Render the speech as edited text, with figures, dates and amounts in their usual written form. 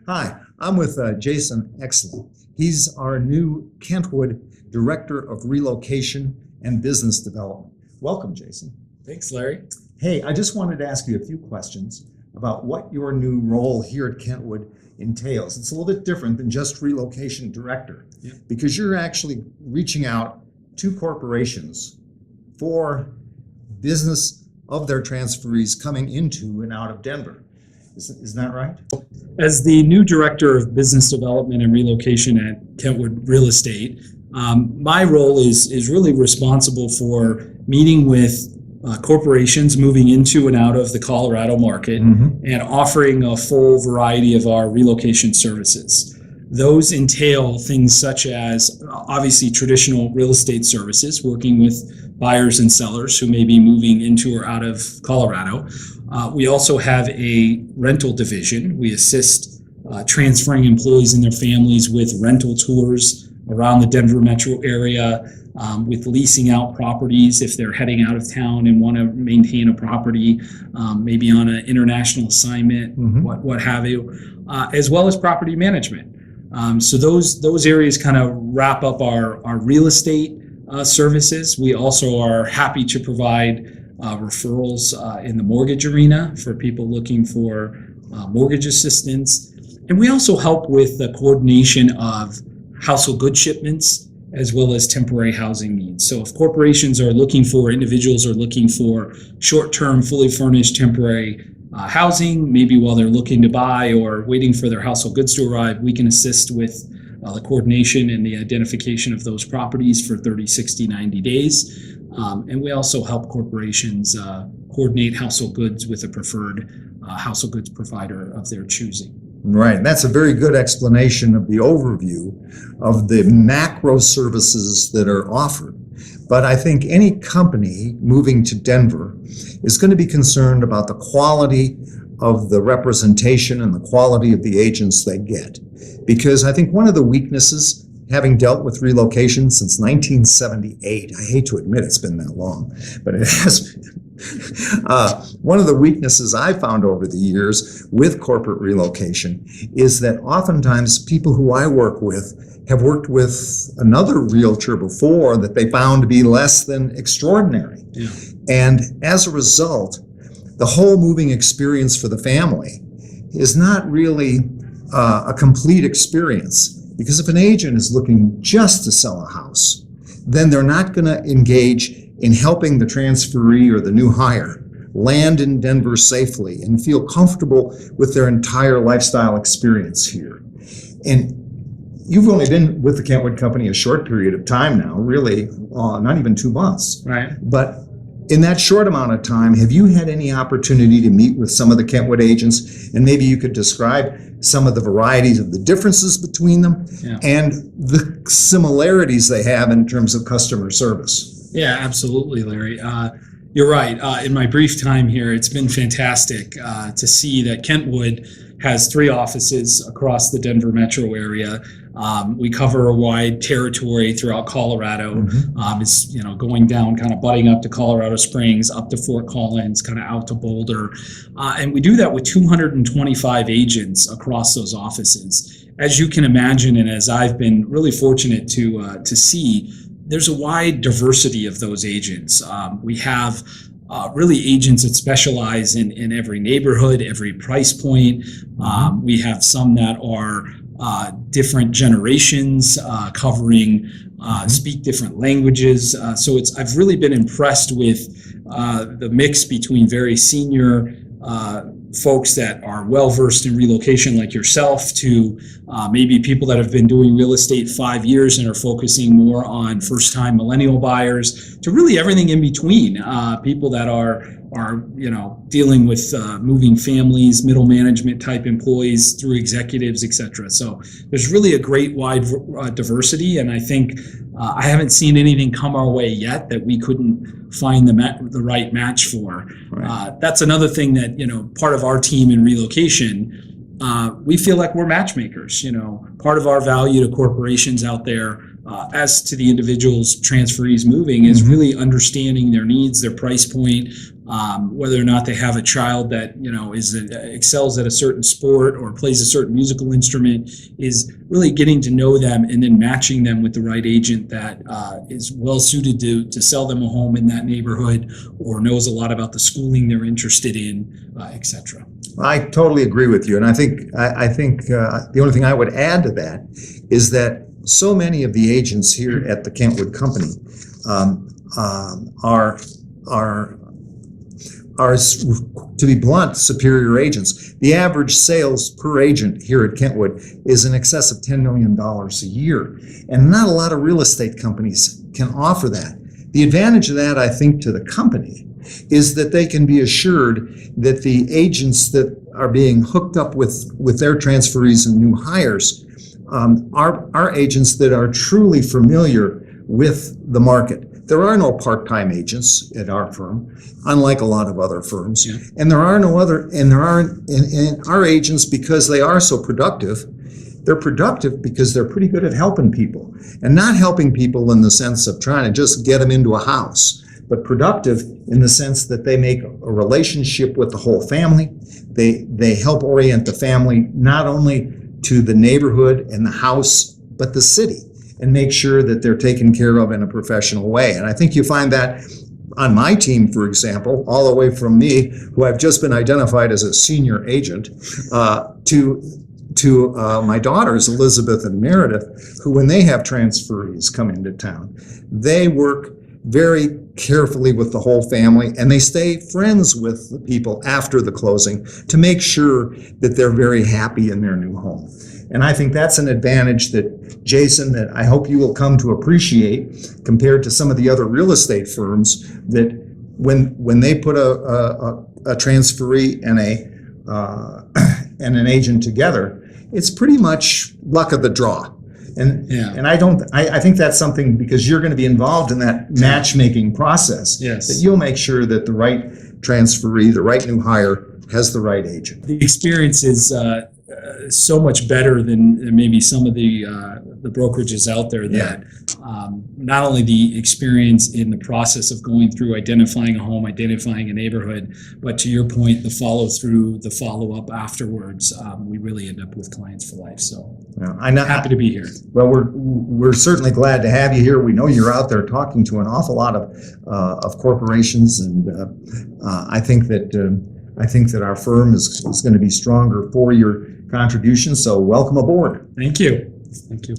Hi, I'm with Jason Exley. He's our new Kentwood Director of Relocation and Business Development. Welcome, Jason. Thanks, Larry. Hey, I just wanted to ask you a few questions about what your new role here at Kentwood entails. It's a little bit different than just Relocation Director, because you're actually reaching out to corporations for business of their transferees coming into and out of Denver. Isn't that right? As the new Director of Business Development and Relocation at Kentwood Real Estate, my role is really responsible for meeting with corporations moving into and out of the Colorado market and offering a full variety of our relocation services. Those entail things such as obviously traditional real estate services, working with buyers and sellers who may be moving into or out of Colorado. We also have a rental division. We assist transferring employees and their families with rental tours around the Denver metro area, with leasing out properties if they're heading out of town and want to maintain a property, maybe on an international assignment, what have you, as well as property management. So those areas kind of wrap up our real estate services. We also are happy to provide referrals in the mortgage arena for people looking for mortgage assistance. And we also help with the coordination of household goods shipments as well as temporary housing needs. So if corporations are looking for, individuals are looking for short-term, fully furnished temporary housing, maybe while they're looking to buy or waiting for their household goods to arrive, we can assist with the coordination and the identification of those properties for 30, 60, 90 days. And we also help corporations coordinate household goods with a preferred household goods provider of their choosing. Right, that's a very good explanation of the overview of the macro services that are offered. But I think any company moving to Denver is going to be concerned about the quality of the representation and the quality of the agents they get. Because I think one of the weaknesses, having dealt with relocation since 1978, I hate to admit it's been that long, but it has been. One of the weaknesses I found over the years with corporate relocation is that oftentimes people who I work with have worked with another realtor before that they found to be less than extraordinary. Yeah. And as a result, the whole moving experience for the family is not really a complete experience. Because if an agent is looking just to sell a house, then they're not going to engage in helping the transferee or the new hire land in Denver safely and feel comfortable with their entire lifestyle experience here. And you've only been with the Kentwood Company a short period of time now, really, not even 2 months. Right. But in that short amount of time, have you had any opportunity to meet with some of the Kentwood agents? And maybe you could describe some of the varieties of the differences between them and the similarities they have in terms of customer service. Yeah, absolutely, Larry. You're right. In my brief time here, it's been fantastic to see that Kentwood has 3 offices across the Denver metro area. We cover a wide territory throughout Colorado. It's going down, kind of butting up to Colorado Springs, up to Fort Collins, kind of out to Boulder, and we do that with 225 agents across those offices. As you can imagine, and as I've been really fortunate to see, there's a wide diversity of those agents. We have really agents that specialize in every neighborhood, every price point. We have some that are different generations, covering, speak different languages. So I've really been impressed with the mix between very senior folks that are well-versed in relocation like yourself to maybe people that have been doing real estate 5 years and are focusing more on first-time millennial buyers to really everything in between, people that are dealing with moving families, middle management type employees through executives, etc. So there's really a great wide diversity, and I think I haven't seen anything come our way yet that we couldn't find the right match for. Right. That's another thing that, part of our team in relocation, we feel like we're matchmakers. Part of our value to corporations out there, as to the individuals, transferees moving, is really understanding their needs, their price point, whether or not they have a child that excels at a certain sport or plays a certain musical instrument, is really getting to know them and then matching them with the right agent that is well suited to sell them a home in that neighborhood, or knows a lot about the schooling they're interested in, etc. I totally agree with you, and I think the only thing I would add to that is that so many of the agents here at the Kentwood Company are, to be blunt, superior agents. The average sales per agent here at Kentwood is in excess of $10 million a year, and not a lot of real estate companies can offer that. The advantage of that, I think, to the company is that they can be assured that the agents that are being hooked up with their transferees and new hires are agents that are truly familiar with the market. There are no part-time agents at our firm, unlike a lot of other firms. Yeah. And there aren't our agents, because they are so productive. They're productive because they're pretty good at helping people, and not helping people in the sense of trying to just get them into a house, but productive in the sense that they make a relationship with the whole family. They help orient the family not only to the neighborhood and the house, but the city, and make sure that they're taken care of in a professional way. And I think you find that on my team, for example, all the way from me, who I've just been identified as a senior agent, to my daughters, Elizabeth and Meredith, who, when they have transferees come into town, they work very carefully with the whole family, and they stay friends with the people after the closing to make sure that they're very happy in their new home. And I think that's an advantage that, Jason, that I hope you will come to appreciate compared to some of the other real estate firms that when they put a transferee and an agent together, it's pretty much luck of the draw. And I think that's something, because you're going to be involved in that matchmaking process, yes, that you'll make sure that the right transferee, the right new hire, has the right agent. The experience is so much better than maybe some of the brokerages out there that not only the experience in the process of going through identifying a home, identifying a neighborhood, but to your point, the follow through, the follow up afterwards, we really end up with clients for life. So I'm happy to be here. Well, we're certainly glad to have you here. We know you're out there talking to an awful lot of corporations, and I think that our firm is going to be stronger for your contribution. So welcome aboard. Thank you. Thank you.